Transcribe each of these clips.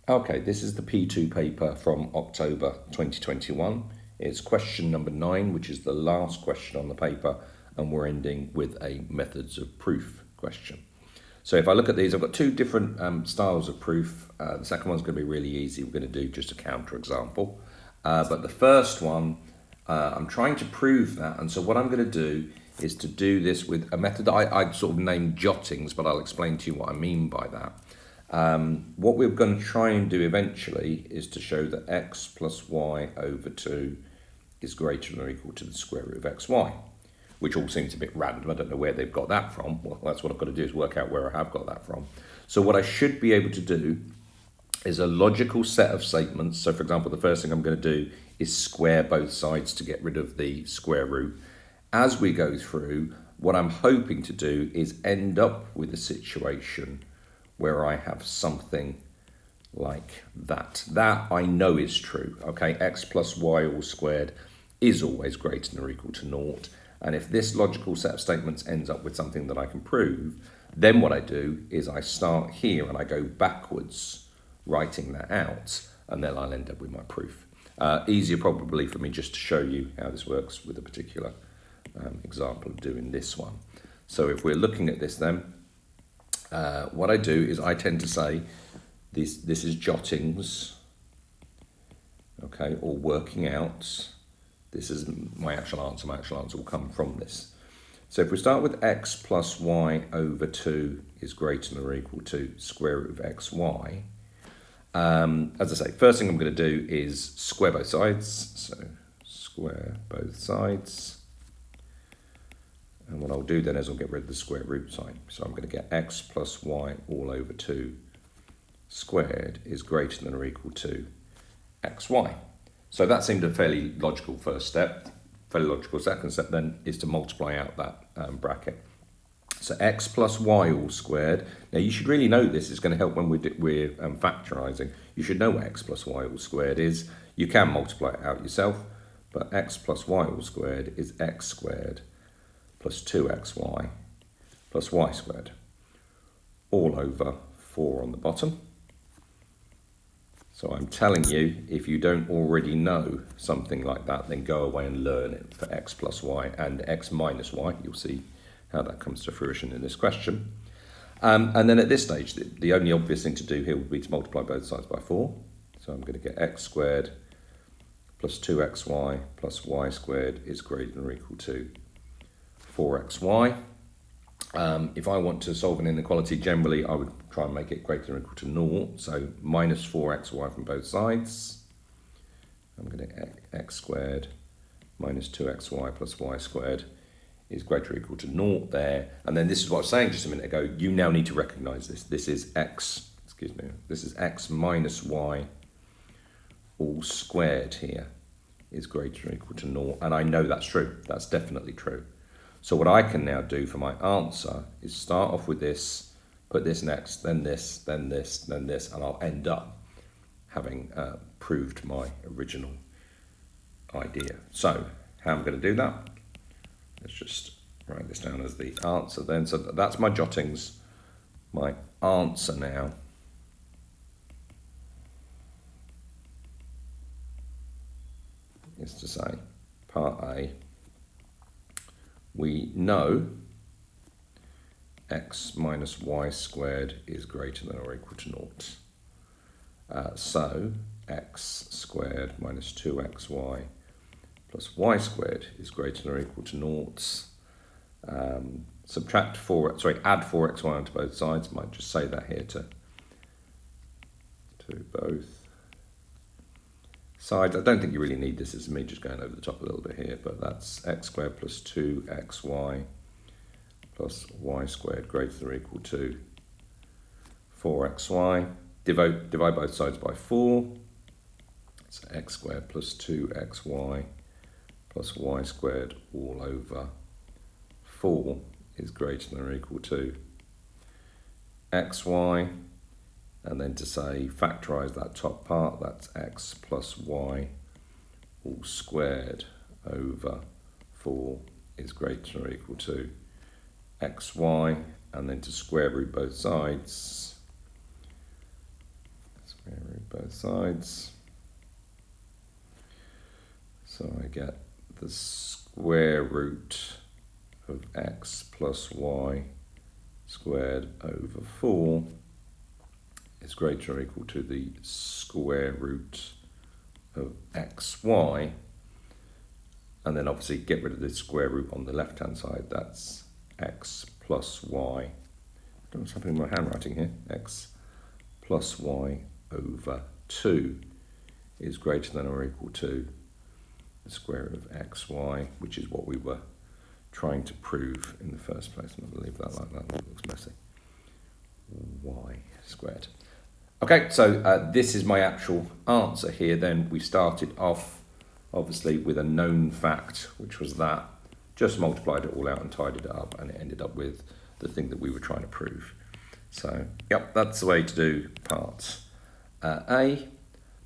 Okay, this is the P2 paper from October 2021. It's question number 9, which is the last question on the paper, and we're ending with a methods of proof question. So if I look at these, I've got two different styles of proof. The second one's going to be really easy. We're going to do just a counterexample. But the first one, I'm trying to prove that. And so what I'm going to do is to do this with a method that I sort of named jottings, but I'll explain to you what I mean by that. What we're going to try and do eventually is to show that x plus y over 2 is greater than or equal to the square root of xy, which all seems a bit random. I don't know where they've got that from. Well, that's what I've got to do, is work out where I have got that from. So what I should be able to do is a logical set of statements. So for example, the first thing I'm going to do is square both sides to get rid of the square root. As we go through, what I'm hoping to do is end up with a situation where I have something like that. That I know is true, okay? X plus y all squared is always greater than or equal to 0. And if this logical set of statements ends up with something that I can prove, then what I do is I start here and I go backwards, writing that out, and then I'll end up with my proof. Easier probably for me just to show you how this works with a particular example of doing this one. So if we're looking at this then, what I do is I tend to say this is jottings, okay, or working out. This is my actual answer. My actual answer will come from this. So if we start with x plus y over 2 is greater than or equal to square root of xy, as I say, first thing I'm going to do is square both sides. So square both sides. And what I'll do then is I'll get rid of the square root sign. So I'm going to get x plus y all over 2 squared is greater than or equal to xy. So that seemed a fairly logical first step. Fairly logical second step then is to multiply out that bracket. So x plus y all squared. Now you should really know this. It's going to help when we're factorising. You should know what x plus y all squared is. You can multiply it out yourself, but x plus y all squared is x squared plus 2xy plus y squared, all over 4 on the bottom. So I'm telling you, if you don't already know something like that, then go away and learn it for x plus y and x minus y. You'll see how that comes to fruition in this question. And then at this stage, the only obvious thing to do here would be to multiply both sides by 4. So I'm going to get x squared plus 2xy plus y squared is greater than or equal to 4xy. If I want to solve an inequality, generally I would try and make it greater than or equal to 0. So minus 4xy from both sides. I'm going to x squared minus 2xy plus y squared is greater or equal to 0 there. And then this is what I was saying just a minute ago. You now need to recognise this. This is x, this is x minus y all squared here is greater or equal to 0. And I know that's true. That's definitely true. So what I can now do for my answer is start off with this, put this next, then this, then this, then this, and I'll end up having proved my original idea. So how I'm going to do that? Let's just write this down as the answer then. So that's my jottings. My answer now is to say, part A, we know x minus y squared is greater than or equal to 0. So x squared minus 2xy plus y squared is greater than or equal to 0. Add 4xy onto both sides. Might just say that here to both sides. I don't think you really need this. It's me just going over the top a little bit here, but that's x squared plus 2xy plus y squared greater than or equal to 4xy. Divide both sides by 4. So x squared plus 2xy plus y squared all over 4 is greater than or equal to xy. And then to say, factorise that top part, that's x plus y all squared over 4 is greater than or equal to xy. And then to square root both sides, square root both sides. So I get the square root of x plus y squared over 4 is greater or equal to the square root of xy, and then obviously get rid of the square root on the left hand side. That's x plus y. I don't know what's happening with my handwriting here. X plus y over 2 is greater than or equal to the square root of xy, which is what we were trying to prove in the first place. I'm going to leave that like that, it looks messy. Y squared. Okay, so this is my actual answer here. Then we started off obviously with a known fact, which was that, just multiplied it all out and tidied it up, and it ended up with the thing that we were trying to prove. So, yep, that's the way to do part A.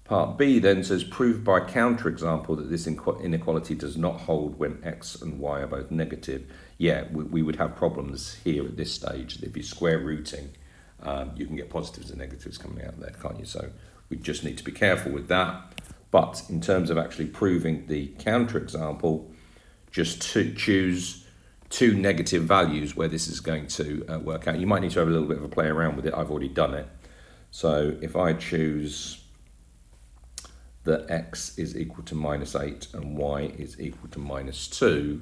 Part B then says, prove by counterexample that this inequality does not hold when x and y are both negative. Yeah, we would have problems here at this stage. If you're square rooting, you can get positives and negatives coming out there, can't you? So we just need to be careful with that. But in terms of actually proving the counterexample, just to choose two negative values where this is going to work out. You might need to have a little bit of a play around with it. I've already done it. So if I choose that x is equal to -8 and y is equal to -2,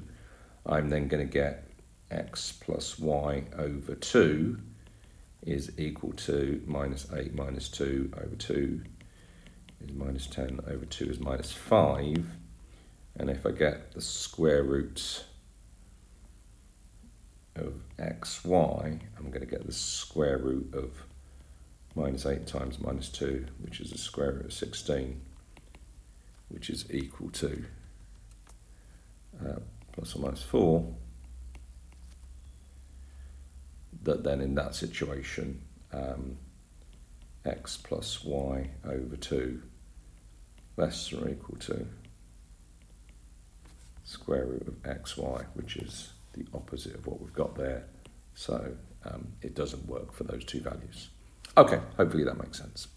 I'm then going to get x plus y over 2 is equal to -8 minus 2 over 2 is -10 over 2 is -5. And if I get the square root of xy, I'm going to get the square root of -8 times -2, which is the square root of 16, which is equal to plus or minus 4. That then in that situation, x plus y over 2 less than or equal to square root of xy, which is the opposite of what we've got there. So it doesn't work for those two values. Okay, hopefully that makes sense.